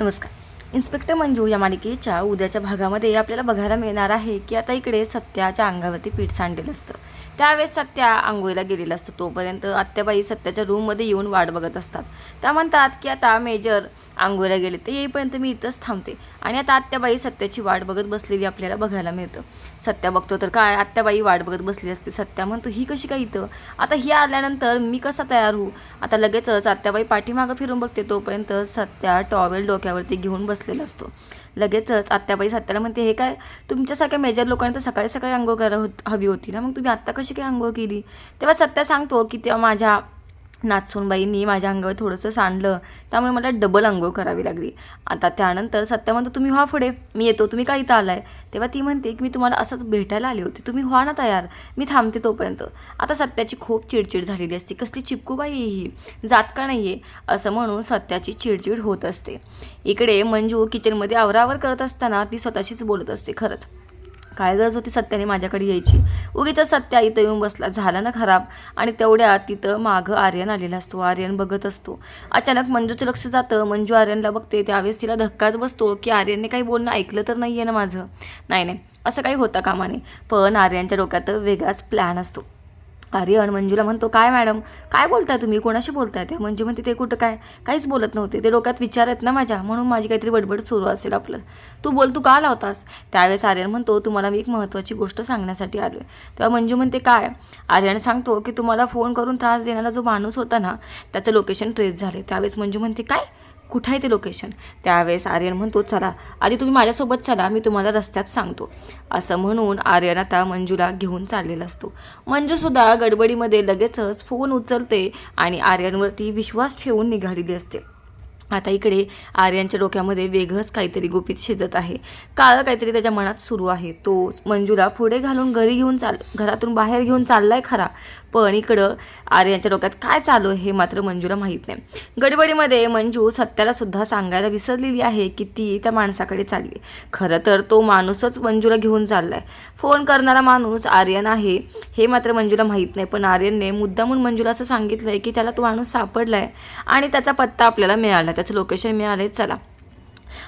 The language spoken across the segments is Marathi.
नमस्कार. इन्स्पेक्टर मंजू या मालिकेच्या उद्याच्या भागामध्ये आपल्याला बघायला मिळणार आहे की आता इकडे सत्याच्या अंगावरती पीठ सांडलेलं असतं. त्यावेळेस सत्या आंघोळीला गेलेला असतो. तोपर्यंत आत्याबाई सत्याच्या रूममध्ये येऊन वाट बघत असतात. त्या म्हणतात की आता मेजर आंघोळीला गेले ते येईपर्यंत मी इथंच थांबते. आणि आता आत्याबाई सत्याची वाट बघत बसलेली आपल्याला बघायला मिळतं. सत्या बघतो तर काय आत्याबाई वाट बघत बसली असते. सत्या म्हणतो ही कशी काय इथं, आता ही आल्यानंतर मी कसा तयार होऊ. आता लगेचच आत्याबाई पाठीमागं फिरून बघते. तोपर्यंत सत्या टॉवेल डोक्यावरती घेऊन बसलेला असतो. लगेचच आत्याबाई सत्याला म्हणते हे काय, तुमच्यासारख्या मेजर लोकांनी तर सकाळी सकाळी अंघोळ करायला हवी होती ना, मग तुम्ही आत्ता कशी काय अंघोळ केली. तेव्हा सत्या सांगतो की तेव्हा माझ्या नाचसूनबाईंनी माझ्या अंगावर थोडंसं सांडलं, त्यामुळे मला डबल अंघोळ करावी लागली. आता त्यानंतर सत्या म्हणतो तुम्ही व्हा पुढे, मी येतो, तुम्ही का इथं आलाय. तेव्हा ती म्हणते की मी तुम्हाला असंच भेटायला आली होती, तुम्ही व्हा ना तयार, मी थांबते तोपर्यंत. आता सत्याची खूप चिडचिड झालेली असते. कसली चिपकूबाई ही, जात का नाही आहे असं म्हणून सत्याची चिडचिड होत असते. इकडे मंजू किचनमध्ये आवरावर करत असताना ती स्वतःशीच बोलत असते, खरंच काय गरज होती सत्याने माझ्याकडे यायची. उगीच सत्या इथं येऊन बसला, झाला ना खराब. आणि तेवढ्यात तिथं मागं आर्यन आलेला असतो. आर्यन बघत असतो. अचानक मंजूचं लक्ष जातं. मंजू आर्यनला बघते. त्यावेळेस तिला धक्काच बसतो की आर्यनने काही बोलणं ऐकलं तर नाही आहे ना माझं. नाही असं काही होता कामा नये. पण आर्यनच्या डोक्यात वेगळाच प्लॅन असतो. आर्यन मंजूला म्हणतो काय मॅडम काय बोलताय तुम्ही, कोणाशी बोलताय. त्या मंजू म्हणते ते कुठं काय, काहीच बोलत नव्हते, ते डोक्यात विचार आहेत ना माझ्या, म्हणून माझी काहीतरी बडबड सुरू असेल आपलं. तू बोल, तू का लावतास. त्यावेळेस आर्यन म्हणतो तुम्हाला मी एक महत्त्वाची गोष्ट सांगण्यासाठी आलो आहे. तेव्हा मंजू म्हणते काय. आर्यन सांगतो की तुम्हाला फोन करून त्रास देणारा जो माणूस होता ना, त्याचं लोकेशन ट्रेस झाले. त्यावेळेस मंजू म्हणते काय, कुठं आहे ते लोकेशन. त्यावेळेस आर्यन म्हणतो चला आधी तुम्ही माझ्यासोबत चला, मी तुम्हाला रस्त्यात सांगतो. असं म्हणून आर्यन आता मंजूला घेऊन चाललेला असतो. मंजूसुद्धा गडबडीमध्ये लगेचच फोन उचलते आणि आर्यनवरती विश्वास ठेवून निघालेली असते. आता इकडे आर्यनच्या डोक्यामध्ये वेगळंच काहीतरी गुपित शिजत आहे. काळं काहीतरी त्याच्या मनात सुरू आहे. तो मंजूला पुढे घालून घरातून बाहेर घेऊन चाललाय खरा, पण इकडं आर्यनच्या डोक्यात काय चालू आहे हे मात्र मंजूला माहीत नाही. गडबडीमध्ये मंजू सत्याला सुद्धा सांगायला विसरलेली आहे की ती त्या माणसाकडे चालली. खरं तर तो माणूसच मंजूला घेऊन चाललाय. फोन करणारा माणूस आर्यन आहे हे मात्र मंजूला माहीत नाही. पण आर्यनने मुद्दामून मंजूला असं सांगितलंय की त्याला तो माणूस सापडलाय आणि त्याचा पत्ता आपल्याला मिळाला, त्याचं लोकेशन मिळालंय, चला.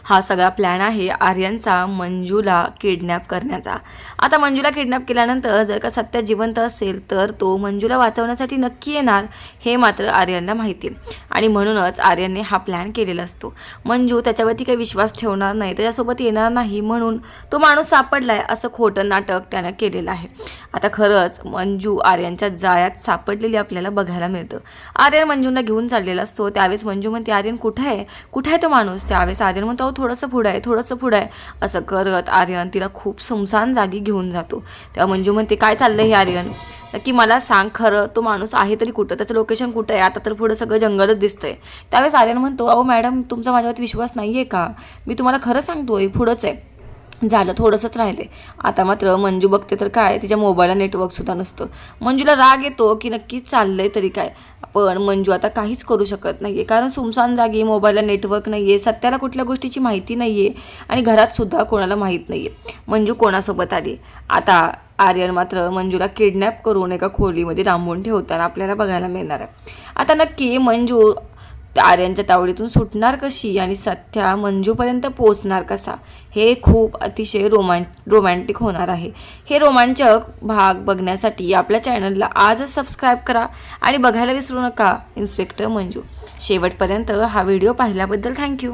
हा सगळा प्लॅन आहे आर्यनचा मंजूला किडनॅप करण्याचा. आता मंजूला किडनॅप केल्यानंतर जर का सत्या जिवंत असेल तर तो मंजूला वाचवण्यासाठी नक्की येणार हे मात्र आर्यनला माहिती आहे. आणि म्हणूनच आर्यनने हा प्लॅन केलेला असतो. मंजू त्याच्यावरती काही विश्वास ठेवणार नाही, त्याच्यासोबत येणार नाही, म्हणून तो माणूस सापडलाय असं खोटं नाटक त्यानं केलेलं आहे. आता खरंच मंजू आर्यनच्या जाळ्यात सापडलेली आपल्याला बघायला मिळतं. आर्यन मंजूला घेऊन चाललेला असतो. त्यावेळेस मंजू म्हणते आर्यन कुठे आहे तो माणूस. त्यावेळेस आर्यन म्हणतो थोडंसं पुढं आहे असं करत आर्यन तिला खूप सुमसान जागी घेऊन जातो. तेव्हा मंजू म्हणते काय चाललंय हे आर्यन, नक्की मला सांग खरं, तो माणूस आहे तरी कुठं, त्याचं लोकेशन कुठं आहे. आता तर पुढं सगळं जंगलच दिसतंय. त्यावेळेस आर्यन म्हणतो अहो मॅडम तुमचा माझ्यावरती विश्वास नाही आहे का, मी तुम्हाला खरं सांगतोय पुढंच आहे, झालं थोडंसंच राहिले. आता मात्र मंजू बघते तर काय तिच्या मोबाईलला नेटवर्कसुद्धा नसतं. मंजूला राग येतो की नक्कीच चाललंय तरी काय, पण मंजू आता काहीच करू शकत नाही आहे, कारण सुमसान जागी मोबाईलला नेटवर्क नाही आहे, सत्याला कुठल्या गोष्टीची माहिती नाही आहे आणि घरातसुद्धा कोणाला माहीत नाही आहे मंजू कोणासोबत आली. आता आर्यन मात्र मंजूला किडनॅप करून एका खोलीमध्ये डांबून ठेवताना आपल्याला बघायला मिळणार आहे. आता नक्की मंजू आर्यनच्या तावडीतून सुटणार कशी आणि सत्या मंजूपर्यंत पोचणार कसा, हे खूप अतिशय रोमॅन्टिक होणार आहे. हे रोमांचक भाग बघण्यासाठी आपल्या चॅनलला आजच सबस्क्राईब करा आणि बघायला विसरू नका इन्स्पेक्टर मंजू. शेवटपर्यंत हा व्हिडिओ पाहिल्याबद्दल थँक्यू.